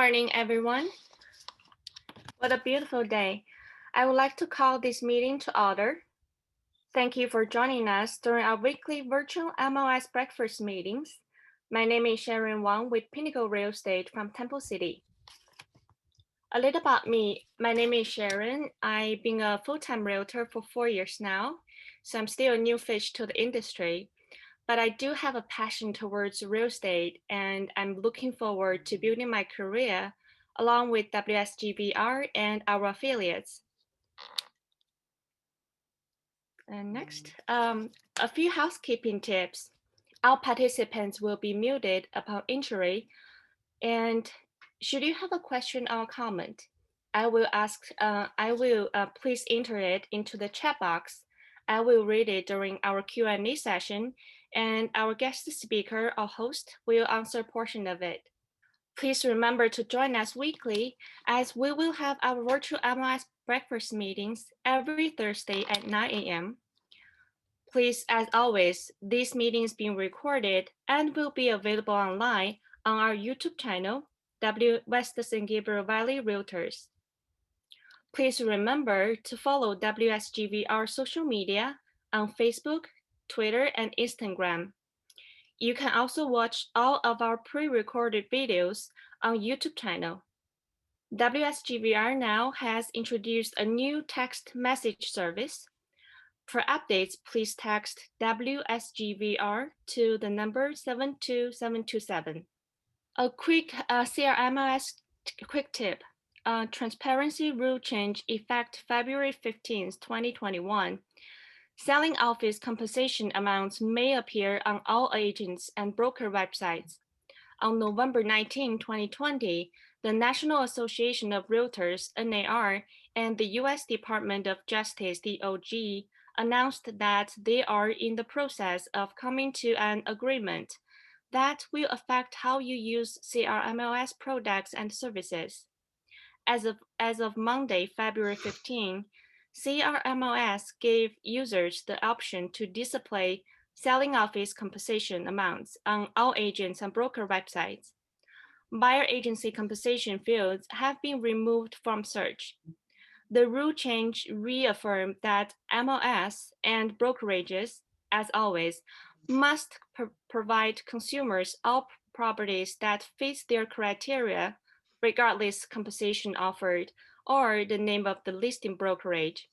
morning, everyone. What a beautiful day. I would like to call this meeting to order. Thank you for joining us during our weekly virtual MLS breakfast meetings. My name is Sharon Wong with Pinnacle Real Estate from Temple City. A little about me. My name is Sharon. I've been a full-time realtor for 4 years now, so I'm still a new fish to the industry. But I do have a passion towards real estate, and I'm looking forward to building my career along with WSGVR and our affiliates. And next, a few housekeeping tips. All participants will be muted upon entry, and should you have a question or comment, I will please enter it into the chat box. I will read it during our Q&A session, and our guest speaker or host will answer a portion of it. Please remember to join us weekly, as we will have our virtual MLS breakfast meetings every Thursday at 9 a.m. Please, as always, this meeting is being recorded and will be available online on our YouTube channel, West San Gabriel Valley Realtors. Please remember to follow WSGVR social media on Facebook, Twitter, and Instagram. You can also watch all of our pre-recorded videos on YouTube channel. WSGVR now has introduced a new text message service. For updates, please text WSGVR to the number 72727. A quick CRMOS quick tip. Transparency rule change effect February 15th, 2021. Selling office compensation amounts may appear on all agents and broker websites. On November 19, 2020, the National Association of Realtors, NAR, and the U.S. Department of Justice, DOJ, announced that they are in the process of coming to an agreement that will affect how you use CRMOS products and services. As of Monday, February 15, CRMOS gave users the option to display selling office compensation amounts on all agents and broker websites. Buyer agency compensation fields have been removed from search. The rule change reaffirmed that MLS and brokerages, as always, must provide consumers all properties that fit their criteria, regardless compensation offered or the name of the listing brokerage.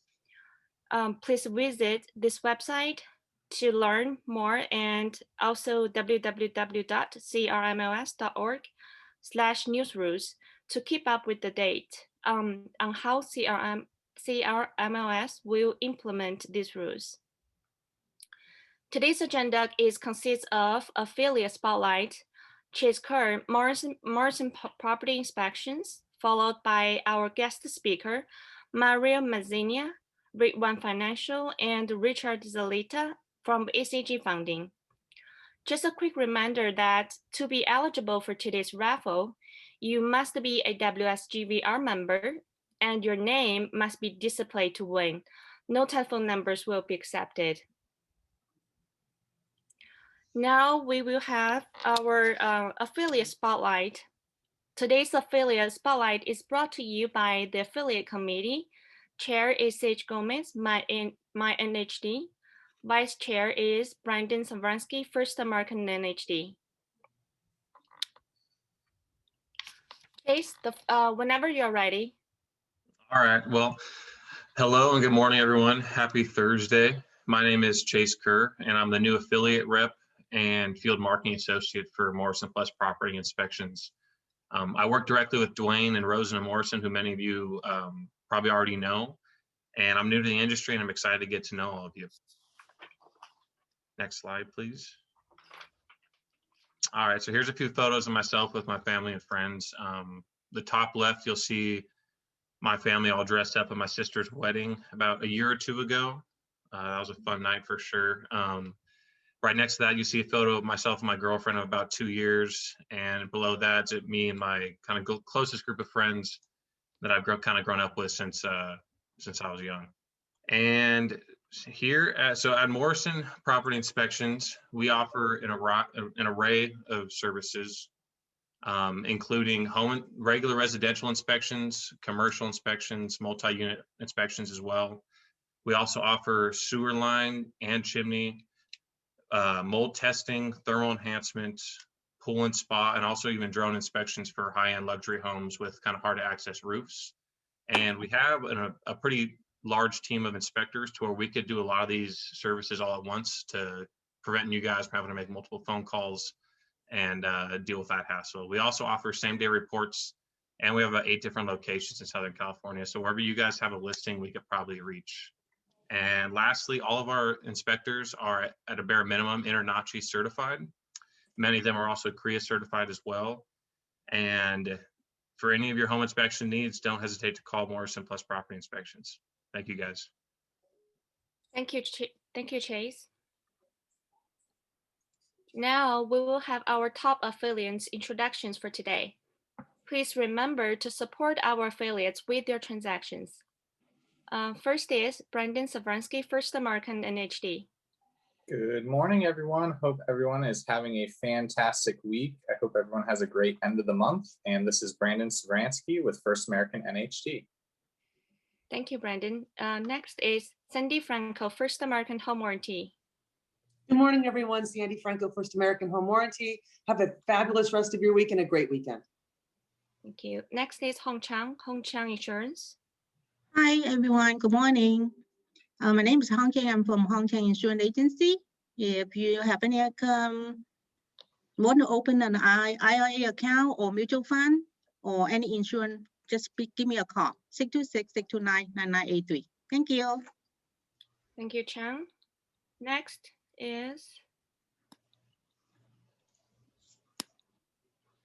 Please visit this website to learn more, and also www.crmos.org/newsrules to keep up with the date on how CRMOS will implement these rules. Today's agenda consists of affiliate spotlight, Chase Kerr, Morrison property inspections, followed by our guest speaker, Mario Manzanilla, Rate One Financial, and Richard Zaleta from ACG Funding. Just a quick reminder that to be eligible for today's raffle, you must be a WSGVR member and your name must be displayed to win. No telephone numbers will be accepted. Now we will have our affiliate spotlight. Today's affiliate spotlight is brought to you by the affiliate committee. Chair is Sage Gomez, my NHD. Vice Chair is Brandon Savransky, First American NHD. Chase, whenever you're ready. All right, well, hello and good morning, everyone. Happy Thursday. My name is Chase Kerr, and I'm the new affiliate rep and field marketing associate for Morrison Plus Property Inspections. I work directly with Dwayne and Rosen and Morrison, who many of you probably already know, and I'm new to the industry and I'm excited to get to know all of you. Next slide, please. All right, so here's a few photos of myself with my family and friends. The top left, you'll see my family all dressed up at my sister's wedding about a year or two ago. That was a fun night for sure. Right next to that, you see a photo of myself and my girlfriend of about 2 years, and below that's me and my kind of closest group of friends that I've grown up with since I was young. And here, so at Morrison Property Inspections, we offer an array of services. including regular residential inspections, commercial inspections, multi-unit inspections as well. We also offer sewer line and chimney, mold testing, thermal enhancement, pool and spa, and also even drone inspections for high-end luxury homes with kind of hard to access roofs. And we have a pretty large team of inspectors to where we could do a lot of these services all at once to prevent you guys from having to make multiple phone calls and deal with that hassle. We also offer same-day reports, and we have about 8 different locations in Southern California. So wherever you guys have a listing, we could probably reach. And lastly, all of our inspectors are at a bare minimum InterNACHI certified. Many of them are also CREA certified as well. And for any of your home inspection needs, don't hesitate to call Morrison Plus Property Inspections. Thank you, guys. Thank you, Chase. Now we will have our top affiliates introductions for today. Please remember to support our affiliates with their transactions. First is Brandon Savransky, First American NHD. Good morning, everyone. Hope everyone is having a fantastic week. I hope everyone has a great end of the month. And this is Brandon Savransky with First American NHD. Thank you, Brandon. Next is Sandy Franco, First American Home Warranty. Good morning, everyone. Sandy Franco, First American Home Warranty. Have a fabulous rest of your week and a great weekend. Thank you. Next is Hong Chang Insurance. Hi, everyone. Good morning. My name is Hong Chang. I'm from Hong Chang Insurance Agency. If you have any want to open an IRA account or mutual fund or any insurance, just give me a call, 626-629-9983. Thank you. Thank you, Chang. Next is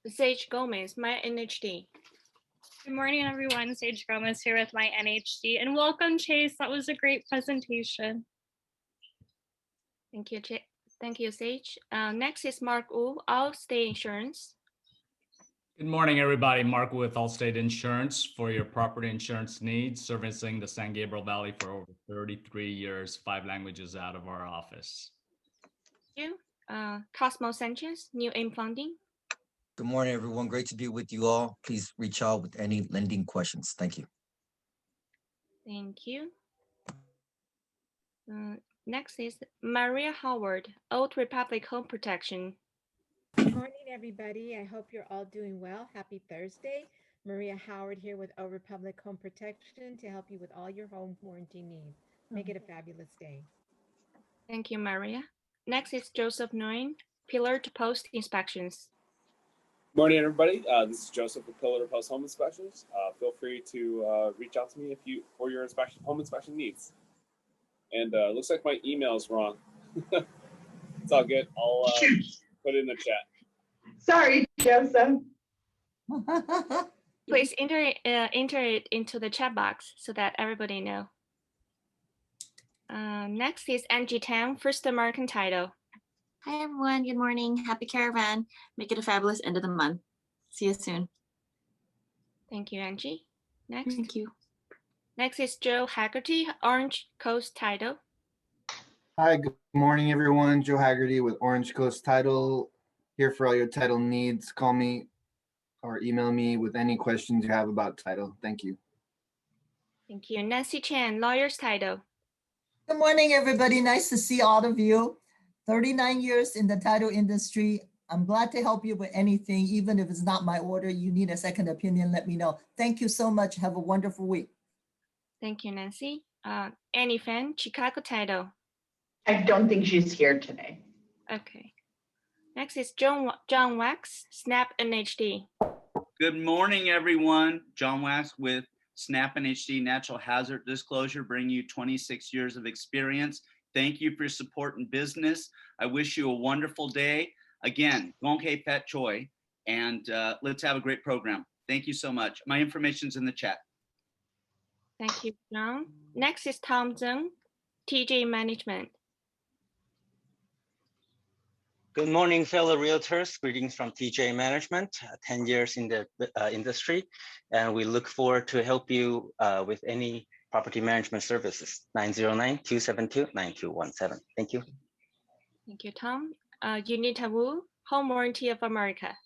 Sage Gomez, my NHD. Good morning, everyone. Sage Gomez here with my NHD, and welcome, Chase. That was a great presentation. Thank you, Thank you, Sage. Next is Mark Wu, Allstate Insurance. Good morning, everybody. Mark with Allstate Insurance for your property insurance needs, servicing the San Gabriel Valley for over 33 years, 5 languages out of our office. Thank you. Cosmo Sanchez, New Aim Funding. Good morning, everyone. Great to be with you all. Please reach out with any lending questions. Thank you. Thank you. Next is Maria Howard, Old Republic Home Protection. Good morning, everybody. I hope you're all doing well. Happy Thursday. Maria Howard here with Old Republic Home Protection to help you with all your home warranty needs. Make it a fabulous day. Thank you, Maria. Next is Joseph Nguyen, Pillar to Post Inspections. Morning, everybody. This is Joseph with Pillar to Post Home Inspections. Feel free to reach out to me for your home inspection needs. And looks like my email is wrong. It's all good. I'll put it in the chat. Sorry, Joseph. Please enter it into the chat box so that everybody know. Next is Angie Tang, First American Title. Hi, everyone. Good morning. Happy Caravan. Make it a fabulous end of the month. See you soon. Thank you, Angie. Next. Thank you. Next is Joe Haggerty, Orange Coast Title. Hi, good morning, everyone. Joe Haggerty with Orange Coast Title. Here for all your title needs. Call me or email me with any questions you have about title. Thank you. Thank you. Nancy Chan, Lawyers Title. Good morning, everybody. Nice to see all of you. 39 years in the title industry. I'm glad to help you with anything, even if it's not my order. You need a second opinion, let me know. Thank you so much. Have a wonderful week. Thank you, Nancy. Annie Fan, Chicago Title. I don't think she's here today. Okay. Next is John Wax, Snap NHD. Good morning, everyone. John Wax with Snap NHD Natural Hazard Disclosure, bringing you 26 years of experience. Thank you for your support in business. I wish you a wonderful day. Again, Gong Hei Pet Choi, and let's have a great program. Thank you so much. My information's in the chat. Thank you, John. Next is Tom Zeng, TJ Management. Good morning, fellow realtors. Greetings from TJ Management, 10 years in the industry, and we look forward to help you with any property management services. 909-272-9217. Thank you. Thank you, Tom. Unita Wu, Home Warranty of America.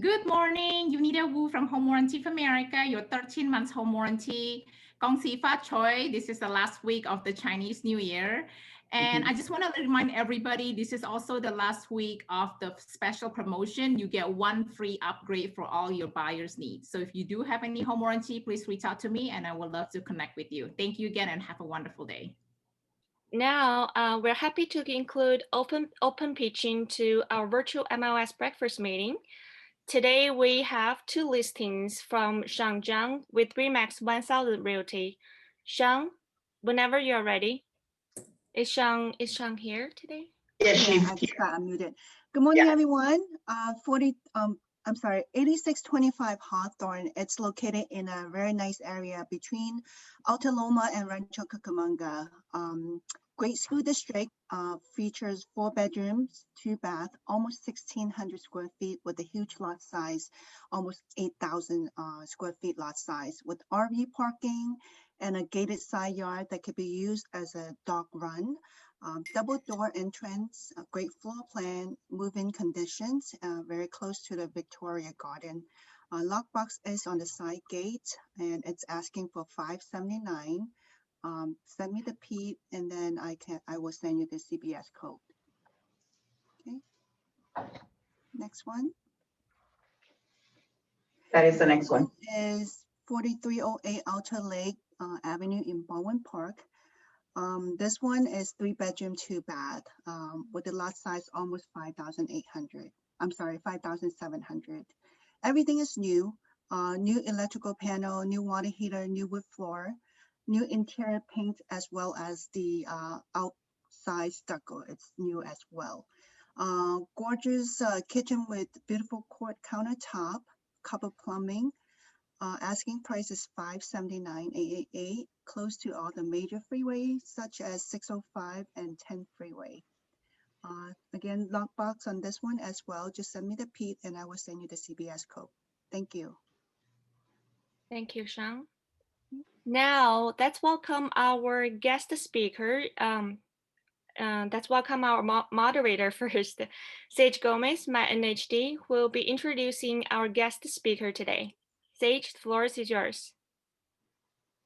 Good morning, Unita Wu from Home Warranty for America, your 13 months home warranty. Gong Xi Fa Choi, this is the last week of the Chinese New Year. And I just want to remind everybody, this is also the last week of the special promotion. You get one free upgrade for all your buyer's needs. So if you do have any home warranty, please reach out to me and I would love to connect with you. Thank you again and have a wonderful day. Now, we're happy to include open pitching to our virtual MLS breakfast meeting. Today, we have two listings from Shang Zhang with Remax 1000 Realty. Shang, whenever you're ready. Is Shang here today? Yes, Yeah, I just got unmuted. Good morning, everyone. 8625 Hawthorne. It's located in a very nice area between Alta Loma and Rancho Cucamonga. Great school district, features 4 bedrooms, 2 bath, almost 1,600 square feet with a huge lot size, almost 8,000 square feet lot size with RV parking and a gated side yard that could be used as a dog run. Double door entrance, a great floor plan, move-in conditions, very close to the Victoria Garden. Lockbox is on the side gate and it's asking for $579. Send me the P and then I will send you the CBS code. Okay. Next one. That is the next one. Is 4308 Alta Lake Avenue in Bowen Park. This one is 3 bedroom, 2 bath, with the lot size almost 5,800. I'm sorry, 5,700. Everything is new. New electrical panel, new water heater, new wood floor, new interior paint, as well as the outside stucco. It's new as well. Gorgeous kitchen with beautiful quart countertop, copper plumbing. Asking price is $579,888, close to all the major freeways such as 605 and 10 freeway. Again, lockbox on this one as well. Just send me the P and I will send you the CBS code. Thank you. Thank you, Shang. Now, let's welcome our guest speaker. Let's welcome our moderator first, Sage Gomez, my NHD, who will be introducing our guest speaker today. Sage, the floor is yours.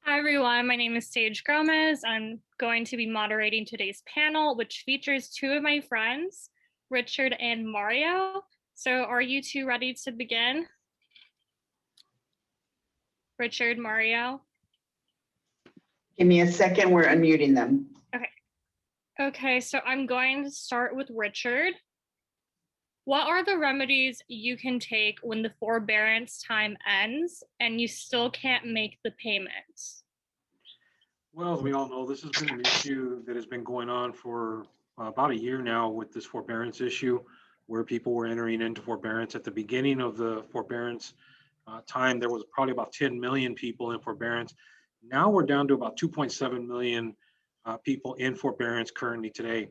Hi, everyone. My name is Sage Gomez. I'm going to be moderating today's panel, which features 2 of my friends, Richard and Mario. So are you 2 ready to begin? Richard, Mario? Give me a second. We're unmuting them. Okay, so I'm going to start with Richard. What are the remedies you can take when the forbearance time ends and you still can't make the payments? Well, as we all know, this has been an issue that has been going on for about a year now with this forbearance issue, where people were entering into forbearance. At the beginning of the forbearance time, there was probably about 10 million people in forbearance. Now we're down to about 2.7 million people in forbearance currently today.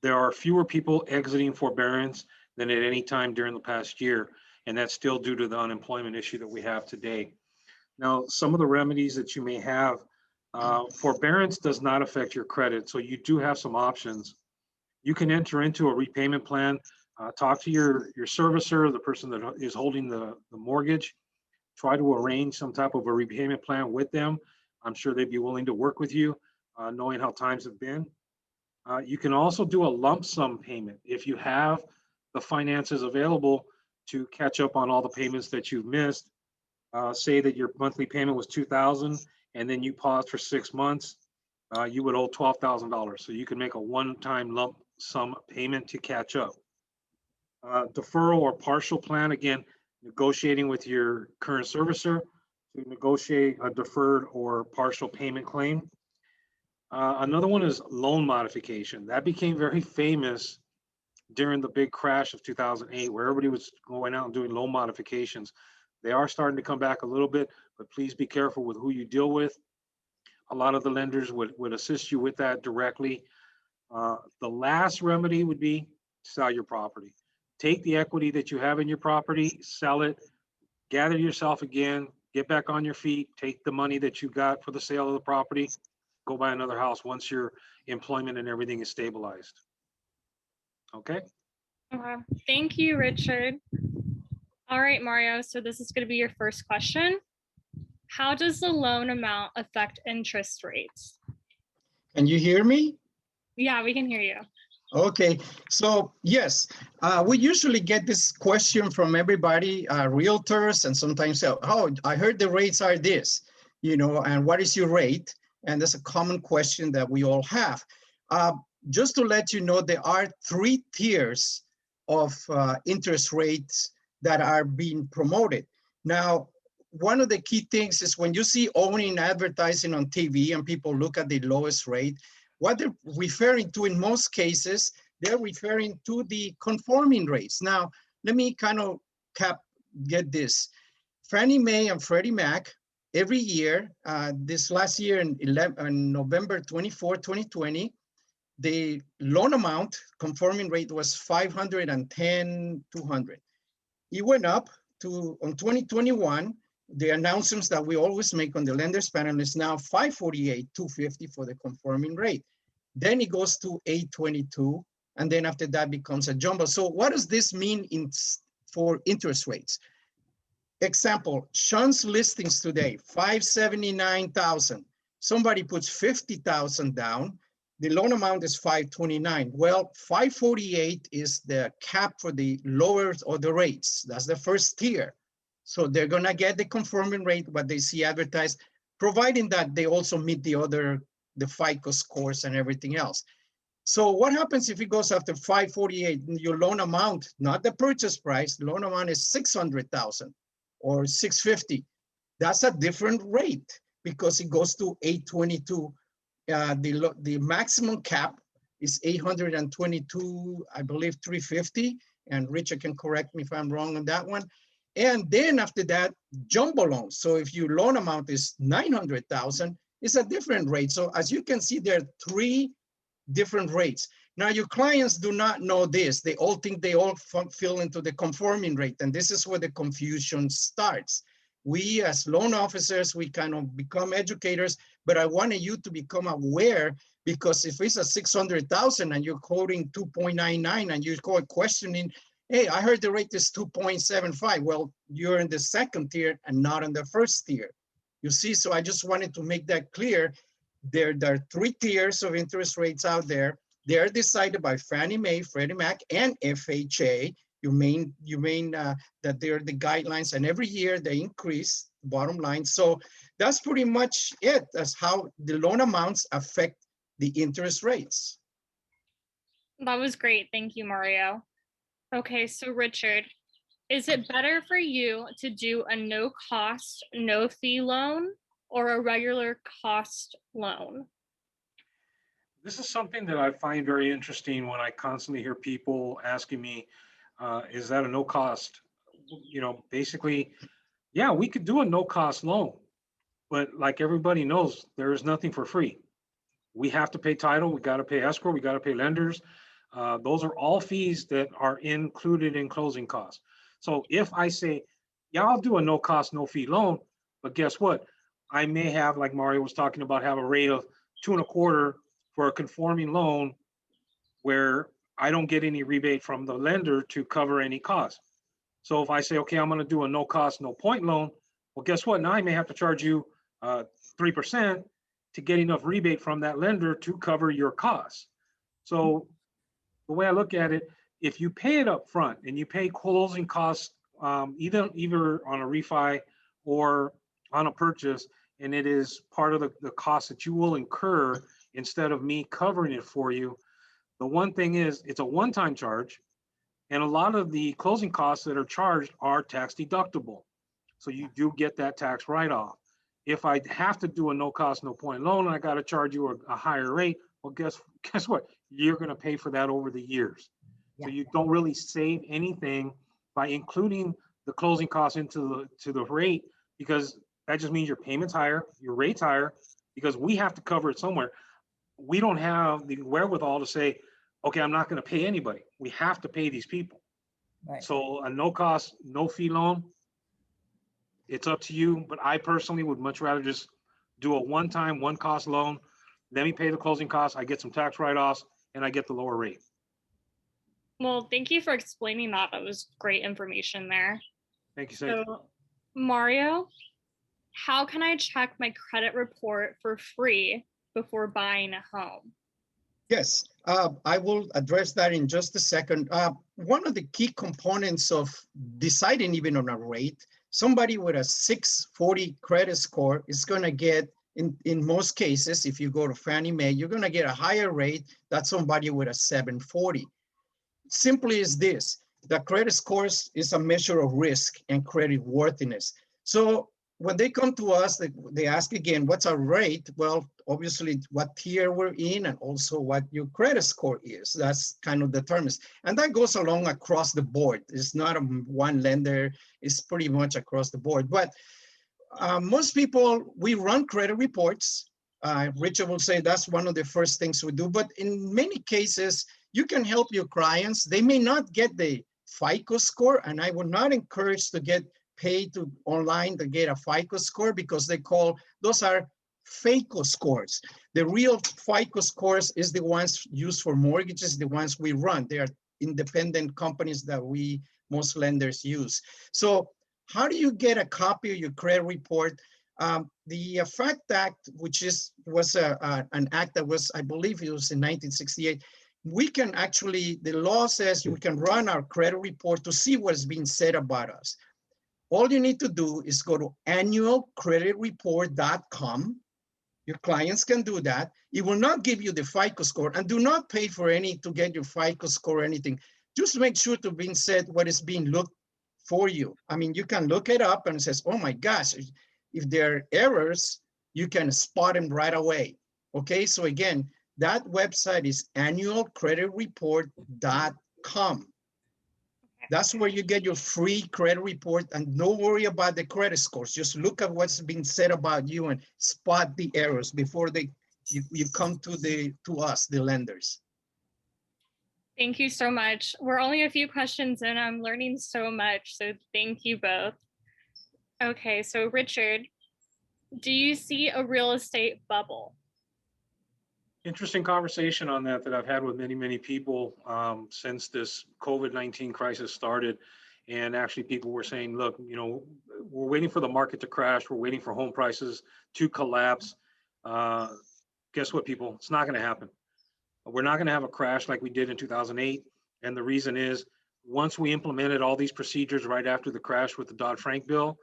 There are fewer people exiting forbearance than at any time during the past year, and that's still due to the unemployment issue that we have today. Now, some of the remedies that you may have, forbearance does not affect your credit, so you do have some options. You can enter into a repayment plan, talk to your servicer, the person that is holding the mortgage, try to arrange some type of a repayment plan with them. I'm sure they'd be willing to work with you, knowing how times have been. You can also do a lump sum payment if you have the finances available to catch up on all the payments that you've missed. Say that your monthly payment was $2,000 and then you paused for 6 months, you would owe $12,000. So you can make a one-time lump sum payment to catch up. Deferral or partial plan, again, negotiating with your current servicer to negotiate a deferred or partial payment claim. Another one is loan modification. That became very famous during the big crash of 2008, where everybody was going out and doing loan modifications. They are starting to come back a little bit, but please be careful with who you deal with. A lot of the lenders would assist you with that directly. The last remedy would be sell your property. Take the equity that you have in your property, sell it, gather yourself again, get back on your feet, take the money that you got for the sale of the property, go buy another house once your employment and everything is stabilized. Okay? Thank you, Richard. All right, Mario. So this is going to be your first question. How does the loan amount affect interest rates? Can you hear me? Yeah, we can hear you. Okay, so yes, we usually get this question from everybody, realtors, and sometimes say, oh, I heard the rates are this, you know, and what is your rate? And that's a common question that we all have. Just to let you know, there are 3 tiers of interest rates that are being promoted. Now, one of the key things is when you see owning advertising on TV and people look at the lowest rate, what they're referring to in most cases, they're referring to the conforming rates. Now, let me kind of get this. Fannie Mae and Freddie Mac, every year, this last year in November 24, 2020, the loan amount conforming rate was 510, 200. It went up to, on 2021, the announcements that we always make on the lenders panel is now 548, 250 for the conforming rate. Then it goes to 822, and then after that becomes a jumbo. So what does this mean for interest rates? Example, Sean's listings today, 579,000. Somebody puts 50,000 down. The loan amount is 529. Well, 548 is the cap for the lower or the rates. That's the first tier. So they're gonna get the conforming rate, what they see advertised, providing that they also meet the FICO scores and everything else. So what happens if it goes after 548, your loan amount, not the purchase price, the loan amount is 600,000 or 650. That's a different rate because it goes to 822. The maximum cap is 822, I believe 350. And Richard can correct me if I'm wrong on that one. And then after that, jumbo loans. So if your loan amount is 900,000, it's a different rate. So as you can see, there are 3 different rates. Now your clients do not know this. They all think they all fill into the conforming rate. And this is where the confusion starts. We as loan officers, we kind of become educators, but I wanted you to become aware because if it's a 600,000 and you're quoting 2.99 and you're questioning, hey, I heard the rate is 2.75. Well, you're in the second tier and not in the first tier. You see, so I just wanted to make that clear. There are 3 tiers of interest rates out there. They're decided by Fannie Mae, Freddie Mac, and FHA. That they're the guidelines, and every year they increase, bottom line. So that's pretty much it. That's how the loan amounts affect the interest rates. That was great. Thank you, Mario. Okay, so Richard, is it better for you to do a no cost, no fee loan or a regular cost loan? This is something that I find very interesting when I constantly hear people asking me, is that a no cost? You know, basically, yeah, we could do a no cost loan, but like everybody knows, there is nothing for free. We have to pay title, we got to pay escrow, we got to pay lenders. Those are all fees that are included in closing costs. So if I say, yeah, I'll do a no cost, no fee loan, but guess what? I may have, like Mario was talking about, have a rate of 2.25 for a conforming loan where I don't get any rebate from the lender to cover any costs. So if I say, okay, I'm going to do a no cost, no point loan, well, guess what? Now I may have to charge you 3% to get enough rebate from that lender to cover your costs. So the way I look at it, if you pay it up front and you pay closing costs, either on a refi or on a purchase, and it is part of the cost that you will incur instead of me covering it for you, the one thing is it's a one-time charge, and a lot of the closing costs that are charged are tax deductible. So you do get that tax write-off. If I have to do a no cost, no point loan, and I got to charge you a higher rate, well, guess what? You're going to pay for that over the years. Yeah. So you don't really save anything by including the closing costs into the rate, because that just means your payment's higher, your rate's higher, because we have to cover it somewhere. We don't have the wherewithal to say, okay, I'm not going to pay anybody. We have to pay these people. Right. So a no cost, no fee loan, it's up to you. But I personally would much rather just do a one-time, one-cost loan. Let me pay the closing costs. I get some tax write-offs, and I get the lower rate. Well, thank you for explaining that. That was great information there. Thank you, Sandy. So, Mario, how can I check my credit report for free before buying a home? Yes, I will address that in just a second. One of the key components of deciding even on a rate, somebody with a 640 credit score is going to get, in most cases, if you go to Fannie Mae, you're going to get a higher rate than somebody with a 740. Simply is this: the credit scores is a measure of risk and credit worthiness. So when they come to us, they ask again, what's our rate? Well, obviously what tier we're in and also what your credit score is. That's kind of determines. And that goes along across the board. It's not a one lender, it's pretty much across the board. But most people, we run credit reports. Richard will say that's one of the first things we do. But in many cases, you can help your clients. They may not get the FICO score, and I would not encourage to get paid to online to get a FICO score, because those are FICO scores. The real FICO scores is the ones used for mortgages, the ones we run. They are independent companies that most lenders use. So how do you get a copy of your credit report? The FACT Act, which was an act that was, I believe it was in 1968, we can actually, the law says we can run our credit report to see what's being said about us. All you need to do is go to annualcreditreport.com. Your clients can do that. It will not give you the FICO score, and do not pay for to get your FICO score or anything. Just make sure to be said what is being looked for you. I mean, you can look it up and it says, oh my gosh, if there are errors, you can spot them right away. Okay, so again, that website is annualcreditreport.com. That's where you get your free credit report, and don't worry about the credit scores. Just look at what's being said about you and spot the errors before you come to us, the lenders. Thank you so much. We're only a few questions in. I'm learning so much, so thank you both. Okay, so Richard, do you see a real estate bubble? Interesting conversation on that I've had with many people since this COVID-19 crisis started. And actually people were saying, look, we're waiting for the market to crash. We're waiting for home prices to collapse. Guess what, people? It's not going to happen. We're not going to have a crash like we did in 2008. And the reason is, once we implemented all these procedures right after the crash with the Dodd-Frank bill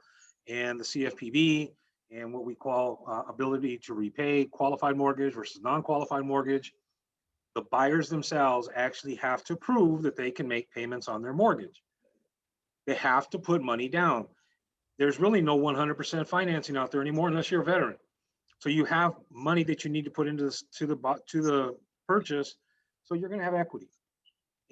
and the CFPB, and what we call ability to repay, qualified mortgage versus non-qualified mortgage, the buyers themselves actually have to prove that they can make payments on their mortgage. They have to put money down. There's really no 100% financing out there anymore unless you're a veteran. So you have money that you need to put into this, to the purchase, so you're going to have equity.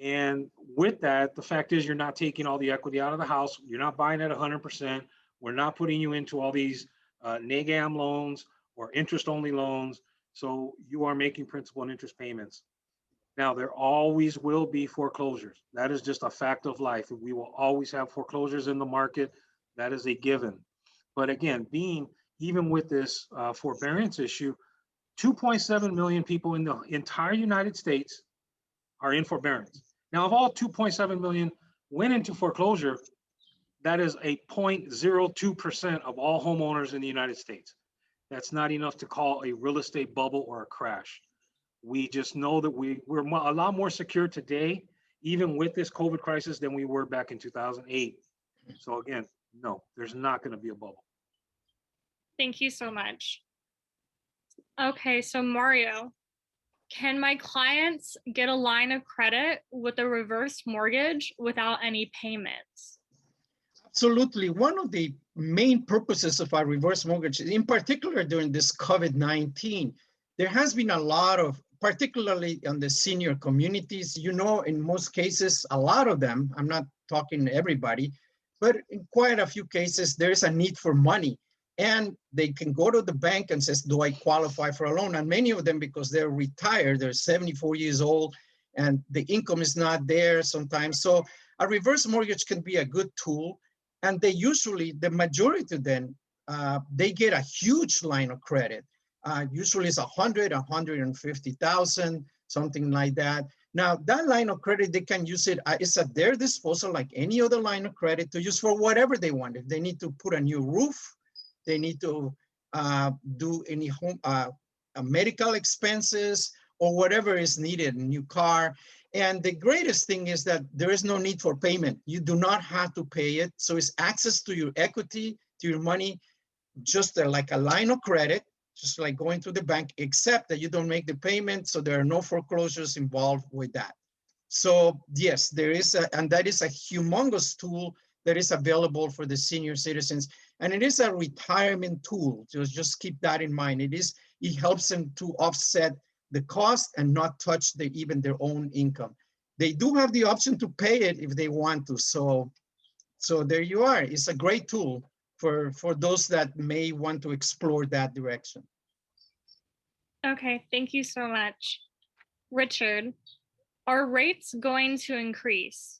And with that, the fact is you're not taking all the equity out of the house. You're not buying at 100%. We're not putting you into all these NAGAM loans or interest-only loans. So you are making principal and interest payments. Now, there always will be foreclosures. That is just a fact of life. We will always have foreclosures in the market. That is a given. But again, even with this forbearance issue, 2.7 million people in the entire United States are in forbearance. Now, if all 2.7 million went into foreclosure, that is a 0.02% of all homeowners in the United States. That's not enough to call a real estate bubble or a crash. We just know that we're a lot more secure today, even with this COVID crisis, than we were back in 2008. So again, no, there's not going to be a bubble. Thank you so much. Okay, so Mario, can my clients get a line of credit with a reverse mortgage without any payments? Absolutely. One of the main purposes of our reverse mortgage, in particular during this COVID-19, there has been a lot of, particularly on the senior communities, in most cases, a lot of them, I'm not talking everybody, but in quite a few cases, there's a need for money. And they can go to the bank and says, do I qualify for a loan? And many of them, because they're retired, they're 74 years old, and the income is not there sometimes. So a reverse mortgage can be a good tool. And they usually, the majority of them, they get a huge line of credit. Usually it's 100, 150,000, something like that. Now, that line of credit, they can use it, it's at their disposal like any other line of credit to use for whatever they want. If they need to put a new roof, they need to do any home medical expenses or whatever is needed, a new car. And the greatest thing is that there is no need for payment. You do not have to pay it. So it's access to your equity, to your money, just like a line of credit, just like going to the bank, except that you don't make the payment. So there are no foreclosures involved with that. So yes, there is and that is a humongous tool that is available for the senior citizens. And it is a retirement tool. Just keep that in mind. It helps them to offset the cost and not touch even their own income. They do have the option to pay it if they want to. So there you are. It's a great tool for those that may want to explore that direction. Okay, thank you so much. Richard, are rates going to increase?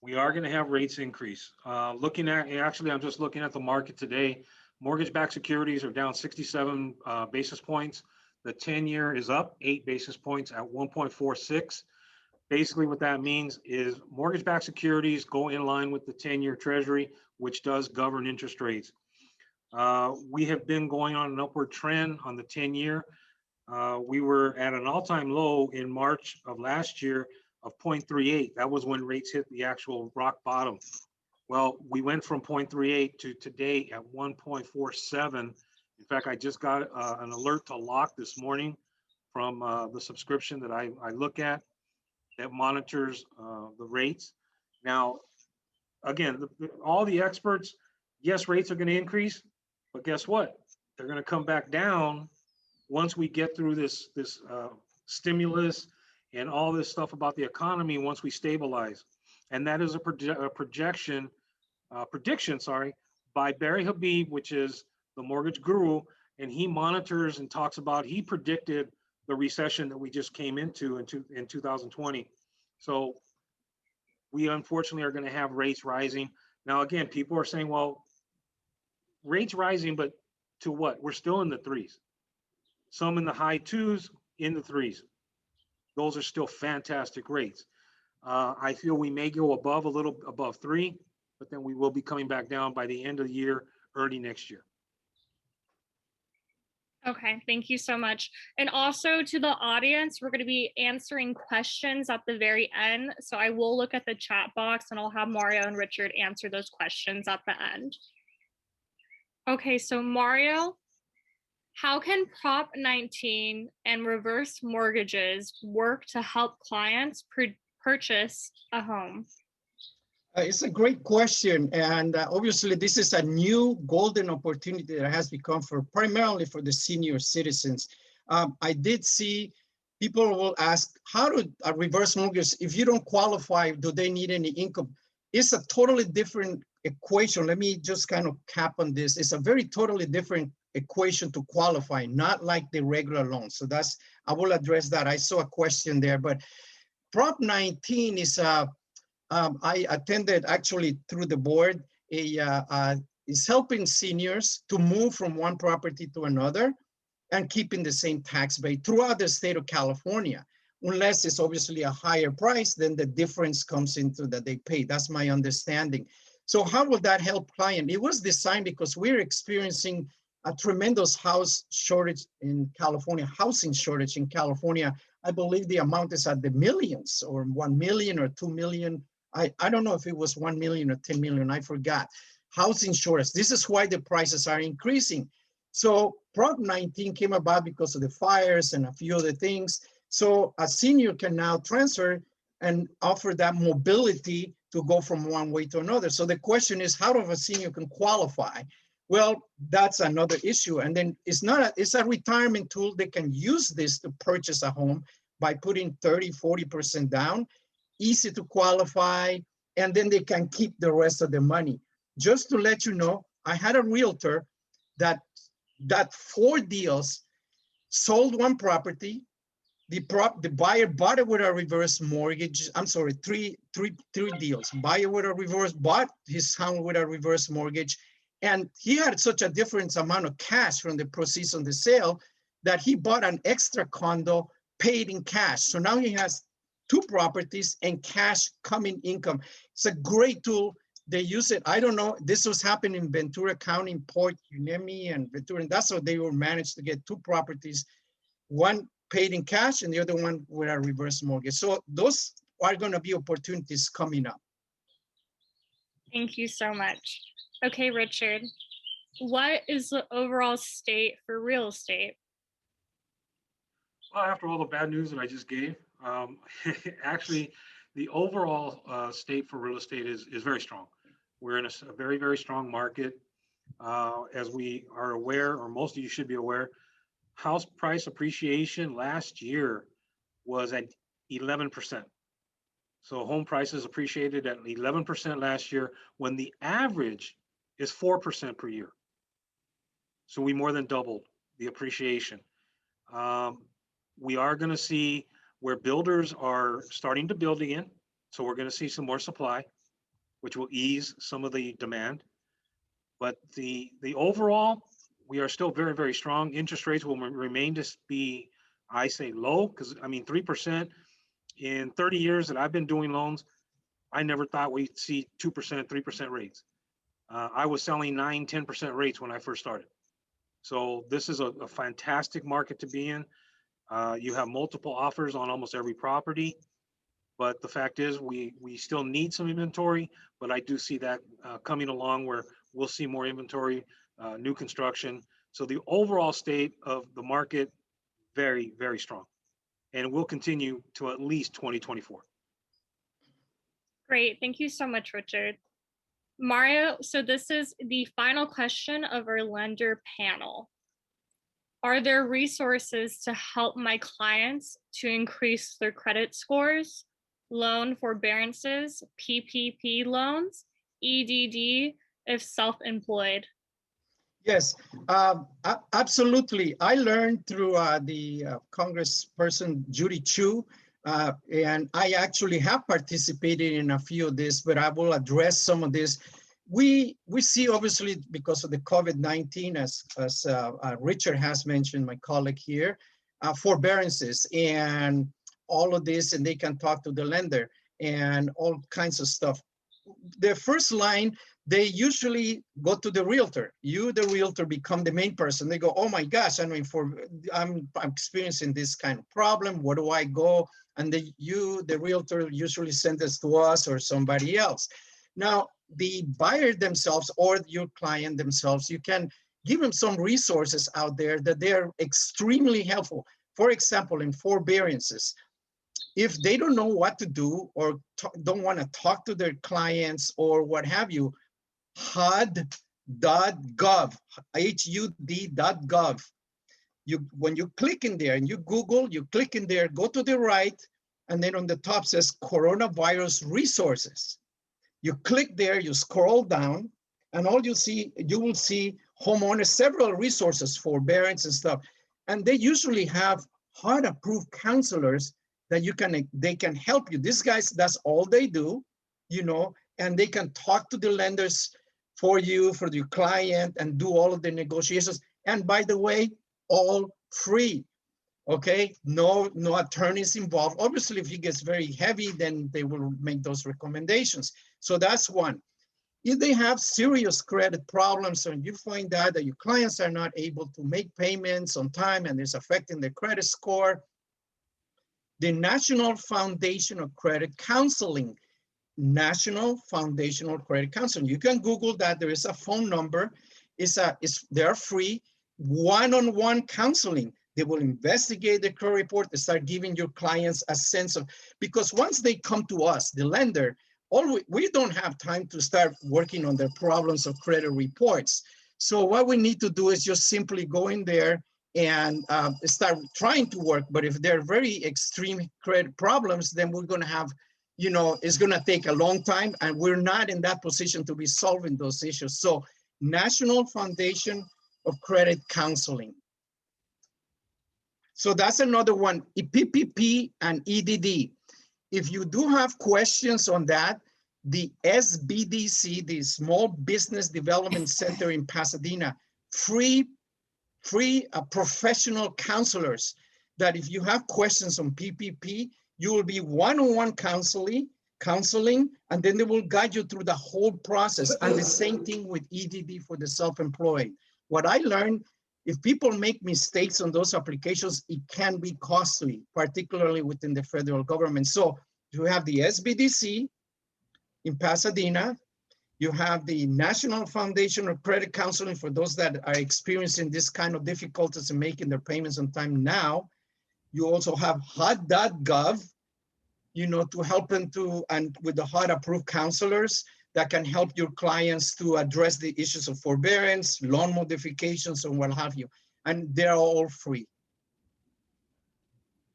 We are going to have rates increase. Actually, I'm just looking at the market today. Mortgage-backed securities are down 67 basis points. The 10-year is up 8 basis points at 1.46. Basically, what that means is mortgage-backed securities go in line with the 10-year Treasury, which does govern interest rates. We have been going on an upward trend on the 10-year. We were at an all-time low in March of last year of 0.38. That was when rates hit the actual rock bottom. Well, we went from 0.38 to today at 1.47. In fact, I just got an alert to lock this morning from the subscription that I look at that monitors the rates. Now, again, all the experts, yes, rates are going to increase, but guess what? They're going to come back down once we get through this stimulus and all this stuff about the economy once we stabilize. And that is a prediction by Barry Habib, which is the mortgage guru, and he monitors and talks about, he predicted the recession that we just came into in 2020. So we unfortunately are going to have rates rising. Now, again, people are saying, well, rates rising, but to what? We're still in the threes. Some in the high twos, in the threes. Those are still fantastic rates. I feel we may go a little above 3, but then we will be coming back down by the end of the year, early next year. Okay, thank you so much. And also to the audience, we're going to be answering questions at the very end. So I will look at the chat box and I'll have Mario and Richard answer those questions at the end. Okay, so Mario, how can Prop 19 and reverse mortgages work to help clients purchase a home? It's a great question. And obviously this is a new golden opportunity that has become primarily for the senior citizens. I did see people will ask, how do a reverse mortgage, if you don't qualify, do they need any income? It's a totally different equation. Let me just kind of cap on this. It's a very totally different equation to qualify, not like the regular loan. So I will address that. I saw a question there, but Prop 19 is I attended actually through the board, is helping seniors to move from one property to another and keeping the same tax base throughout the state of California. Unless it's obviously a higher price, then the difference comes into that they pay. That's my understanding. So how will that help client? It was designed because we're experiencing a tremendous house shortage in California, housing shortage in California. I believe the amount is at the millions, or 1 million or 2 million. I don't know if it was 1 million or 10 million, I forgot. Housing shortage. This is why the prices are increasing. So Prop 19 came about because of the fires and a few other things. So a senior can now transfer and offer that mobility to go from one way to another. So the question is, how does a senior can qualify? Well, that's another issue. And then it's a retirement tool. They can use this to purchase a home by putting 30, 40% down, easy to qualify, and then they can keep the rest of the money. Just to let you know, I had a realtor that 4 deals, sold one property. The buyer bought it with a reverse mortgage. I'm sorry, three deals. Buyer with a reverse, bought his home with a reverse mortgage. And he had such a different amount of cash from the proceeds on the sale that he bought an extra condo, paid in cash. So now he has 2 properties and cash coming income. It's a great tool. They use it. I don't know. This was happening in Ventura County, Port Unemi and Ventura. And that's how they were managed to get 2 properties, one paid in cash and the other one with a reverse mortgage. So those are going to be opportunities coming up. Thank you so much. Okay, Richard, what is the overall state for real estate? Well, after all the bad news that I just gave, actually, the overall state for real estate is very strong. We're in a very, very strong market. As we are aware, or most of you should be aware, house price appreciation last year was at 11%. So home prices appreciated at 11% last year when the average is 4% per year. So we more than doubled the appreciation. We are going to see where builders are starting to build again. So we're going to see some more supply, which will ease some of the demand. But the overall, we are still very, very strong. Interest rates will remain to be, I say, low, because I mean, 3% in 30 years that I've been doing loans, I never thought we'd see 2%, 3% rates. I was selling 9, 10% rates when I first started. So this is a fantastic market to be in. You have multiple offers on almost every property, but the fact is we still need some inventory, but I do see that coming along where we'll see more inventory, new construction. So the overall state of the market, very, very strong, and will continue to at least 2024. Great, thank you so much, Richard. Mario, so this is the final question of our lender panel. Are there resources to help my clients to increase their credit scores, loan forbearances, PPP loans, EDD, if self-employed? Yes, absolutely. I learned through the Congressperson Judy Chu, and I actually have participated in a few of this, but I will address some of this. We see, obviously, because of the COVID-19, as Richard has mentioned, my colleague here, forbearances and all of this, and they can talk to the lender and all kinds of stuff. The first line, they usually go to the realtor. You, the realtor, become the main person. They go, oh my gosh, I mean, I'm experiencing this kind of problem. Where do I go? And the realtor, usually send this to us or somebody else. Now, the buyer themselves or your client themselves, you can give them some resources out there that they're extremely helpful. For example, in forbearances, if they don't know what to do or don't want to talk to their clients or what have you, HUD.gov, HUD.gov. When you click in there and you Google, you click in there, go to the right, and then on the top says coronavirus resources. You click there, you scroll down, and all you will see homeowners, several resources, forbearance and stuff. And they usually have HUD-approved counselors that they can help you. These guys, that's all they do, and they can talk to the lenders for you, for your client, and do all of the negotiations. And by the way, all free, okay? No attorneys involved. Obviously, if it gets very heavy, then they will make those recommendations. So that's one. If they have serious credit problems and you find out that your clients are not able to make payments on time and it's affecting their credit score, the National Foundation of Credit Counseling, National Foundation of Credit Counseling. You can Google that. There is a phone number. They're free, one-on-one counseling. They will investigate the credit report. They start giving your clients a sense of, because once they come to us, the lender, we don't have time to start working on their problems of credit reports. So what we need to do is just simply go in there and start trying to work. But if they're very extreme credit problems, then we're going to have, it's going to take a long time, and we're not in that position to be solving those issues. So National Foundation of Credit Counseling. So that's another one, PPP and EDD. If you do have questions on that, the SBDC, the Small Business Development Center in Pasadena, free professional counselors that if you have questions on PPP, You will be one-on-one counseling, and then they will guide you through the whole process. And the same thing with EDD for the self-employed. What I learned, if people make mistakes on those applications, it can be costly, particularly within the federal government. So you have the SBDC in Pasadena. You have the National Foundation of Credit Counseling for those that are experiencing this kind of difficulties in making their payments on time now. You also have HUD.gov, you know, to help them to, and with the HUD approved counselors that can help your clients to address the issues of forbearance, loan modifications, and what have you. And they're all free.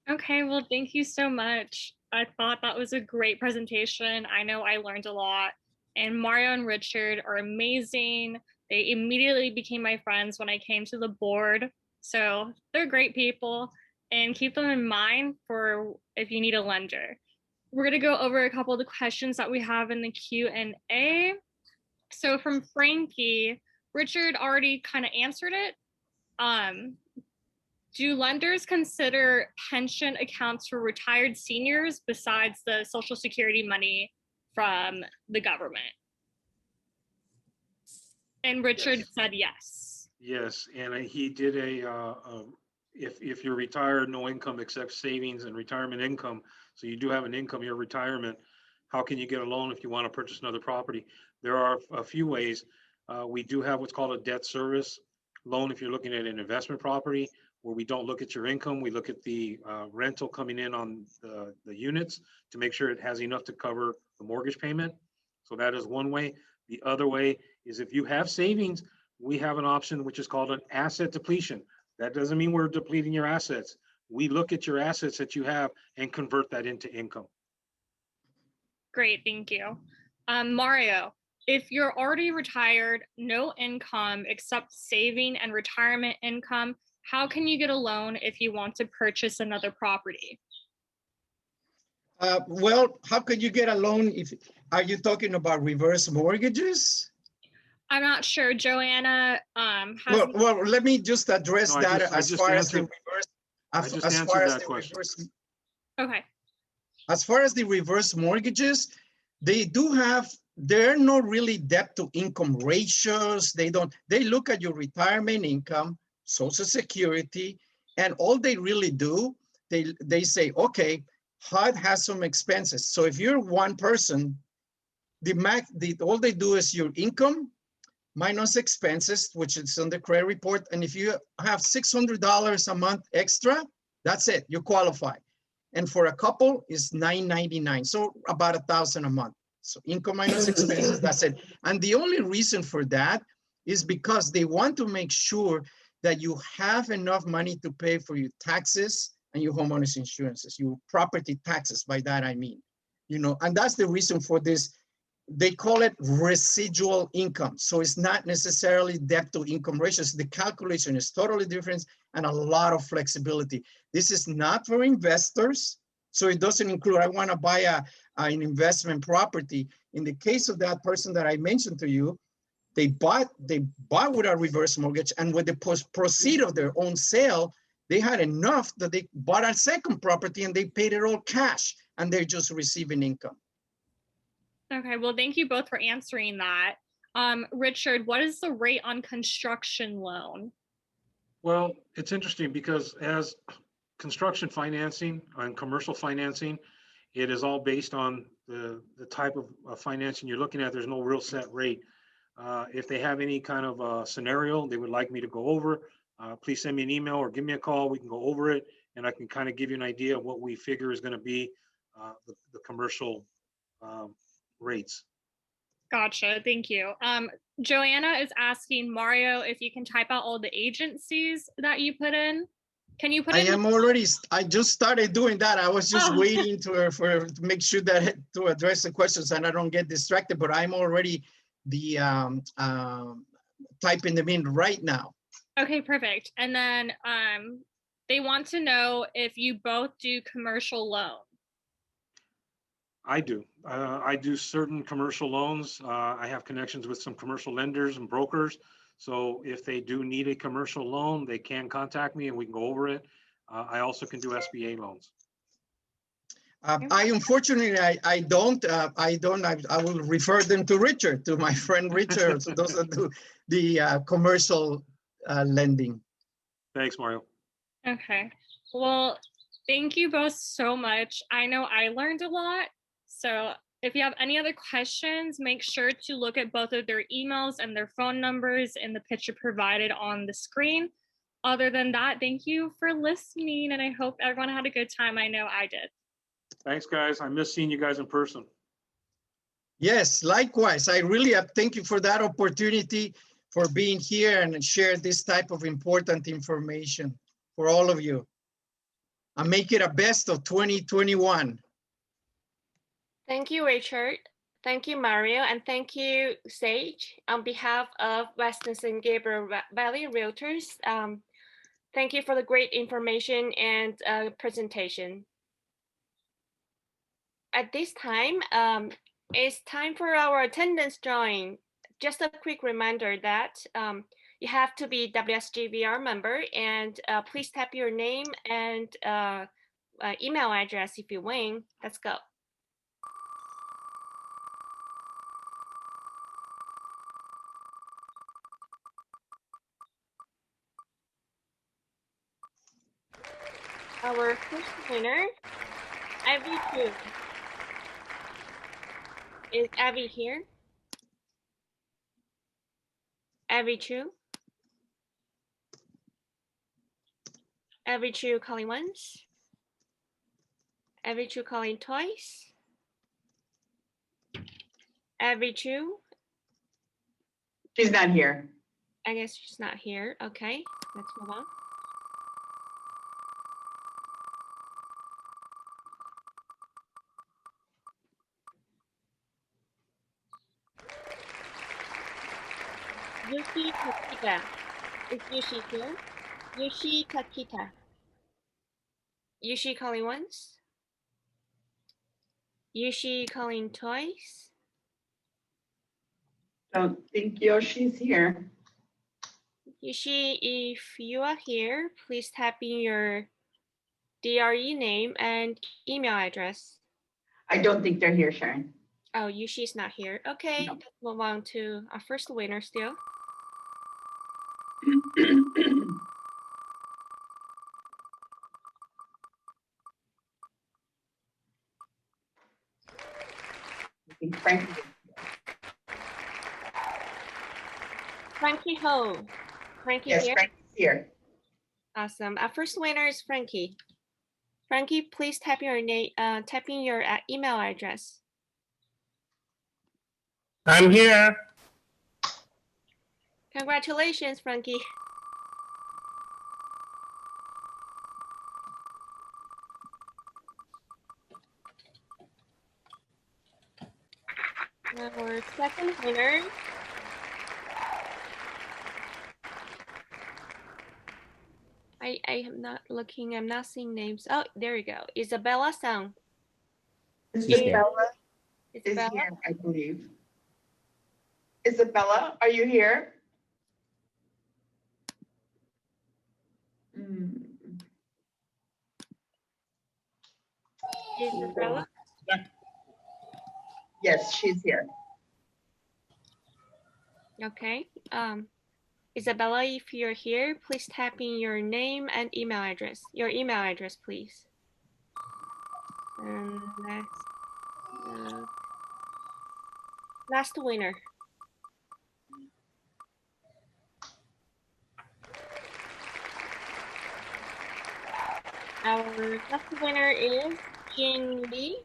Okay, well, thank you so much. I thought that was a great presentation. I know I learned a lot. And Mario and Richard are amazing. They immediately became my friends when I came to the board. So they're great people, and keep them in mind for if you need a lender. We're going to go over a couple of the questions that we have in the Q&A. So from Frankie, Richard already kind of answered it. Do lenders consider pension accounts for retired seniors besides the Social Security money from the government? And Richard said yes. Yes, and he did if you're retired, no income except savings and retirement income. So you do have an income, your retirement. How can you get a loan if you want to purchase another property? There are a few ways. We do have what's called a debt service loan if you're looking at an investment property, where we don't look at your income. We look at the rental coming in on the units to make sure it has enough to cover the mortgage payment. So that is one way. The other way is if you have savings, we have an option which is called an asset depletion. That doesn't mean we're depleting your assets. We look at your assets that you have and convert that into income. Great, thank you. Mario, if you're already retired, no income except saving and retirement income, how can you get a loan if you want to purchase another property? Well, how could you get a loan if, are you talking about reverse mortgages? I'm not sure. Joanna has. Well, let me just address that as far as the reverse. Okay. As far as the reverse mortgages, they do have, they're not really debt to income ratios. They look at your retirement income, Social Security, and all they really do, they say, okay, HUD has some expenses. So if you're one person, all they do is your income minus expenses, which is on the credit report. And if you have $600 a month extra, that's it, you qualify. And for a couple is $999, so about $1,000 a month. So income minus expenses, that's it. And the only reason for that is because they want to make sure that you have enough money to pay for your taxes and your homeowners insurances, your property taxes, by that I mean, you know, and that's the reason for this. They call it residual income. So it's not necessarily debt to income ratios. The calculation is totally different and a lot of flexibility. This is not for investors. So it doesn't include, I want to buy an investment property. In the case of that person that I mentioned to you, they bought with a reverse mortgage, and with the proceed of their own sale, they had enough that they bought a second property and they paid it all cash, and they're just receiving income. Okay, well, thank you both for answering that. Richard, what is the rate on construction loan? Well, it's interesting because as construction financing and commercial financing, it is all based on the type of financing you're looking at. There's no real set rate. If they have any kind of scenario they would like me to go over, please send me an email or give me a call. We can go over it, and I can kind of give you an idea of what we figure is going to be the commercial rates. Gotcha, thank you. Joanna is asking Mario if you can type out all the agencies that you put in. Can you put in? I just started doing that. I was just waiting to make sure that to address the questions and I don't get distracted, but I'm already typing them in right now. Okay, perfect. And then they want to know if you both do commercial loan. I do. I do certain commercial loans. I have connections with some commercial lenders and brokers. So if they do need a commercial loan, they can contact me and we can go over it. I also can do SBA loans. I unfortunately, I will refer them to Richard, to my friend Richard. So those are the commercial lending. Thanks, Mario. Okay. Well, thank you both so much. I know I learned a lot. So if you have any other questions, make sure to look at both of their emails and their phone numbers in the picture provided on the screen. Other than that, thank you for listening, and I hope everyone had a good time. I know I did. Thanks, guys. I miss seeing you guys in person. Yes, likewise. I really thank you for that opportunity, for being here and share this type of important information for all of you. And make it a best of 2021. Thank you, Richard. Thank you, Mario, and thank you, Sage. On behalf of Western San Gabriel Valley Realtors, thank you for the great information and presentation. At this time, it's time for our attendance drawing. Just a quick reminder that you have to be WSGVR member, and please type your name and email address if you win. Let's go. Our first winner, Abby Chu. Is Abby here? Abby Chu? Abby Chu calling once? Abby Chu calling twice? Abby Chu? She's not here. I guess she's not here. Okay, let's move on. Yushi Takita. Is Yushi here? Yushi Takita. Yushi calling once? Yushi calling twice? Don't think Yoshi's here. Yushi, if you are here, please type in your DRE name and email address. I don't think they're here, Sharon. Oh, Yushi's not here. Okay, let's move on to our first winner still. Frankie Ho. Frankie Yes, here? Frankie's here. Awesome. Our first winner is Frankie. Frankie, please type your name, type in your email address. I'm here. Congratulations, Frankie. Our second winner. I am not looking, I'm not seeing names. Oh, there you go. Isabella Sang. Isabella is Isabella? here, I believe. Isabella, are you here? Isabella? Yes, she's here. Okay. Isabella, if you're here, please type in your name and email address. Your email address, please. And last winner. Our last winner is Jin Lee.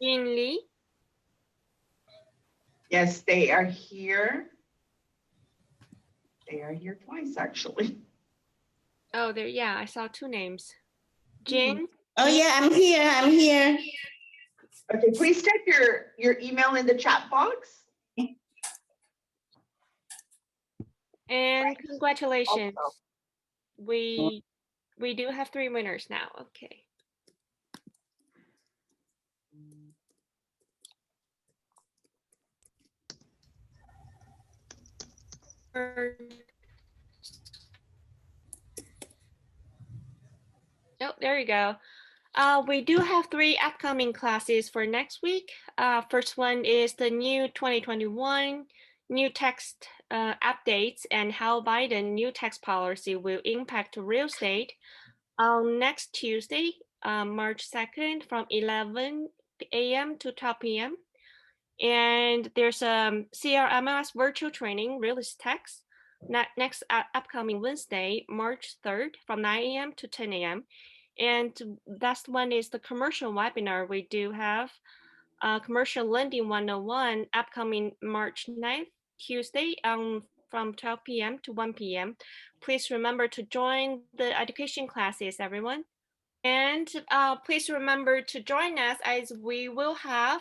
Jin Lee. Yes, they are here. They are here twice, actually. Oh, there. Yeah, I saw two names. Jin. Oh yeah, I'm here. I'm here. Okay, please type your email in the chat box. And congratulations. We do have 3 winners now. Okay. Oh, there you go. We do have 3 upcoming classes for next week. First one is the new 2021 new text updates and how Biden new tax policy will impact real estate on next Tuesday, March 2nd from 11 a.m. to 12 p.m. And there's a CRMS virtual training, real estate tax, next upcoming Wednesday, March 3rd from 9 a.m. to 10 a.m. And last one is the commercial webinar. We do have Commercial Lending 101 upcoming March 9th, Tuesday from 12 p.m. to 1 p.m. Please remember to join the education classes, everyone. And please remember to join us as we will have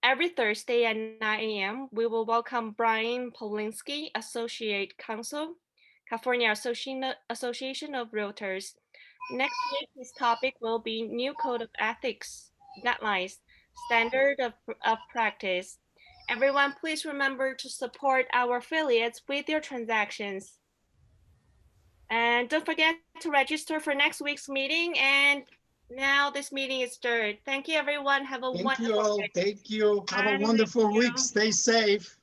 every Thursday at 9 a.m. we will welcome Brian Polinsky, Associate Counsel, California Association of Realtors. Next week, his topic will be New Code of Ethics Guidelines, Standard of Practice. Everyone, please remember to support our affiliates with your transactions. And don't forget to register for next week's meeting. And now this meeting is adjourned. Thank you, everyone. Have a wonderful day. Thank you. Have a wonderful week. Stay safe.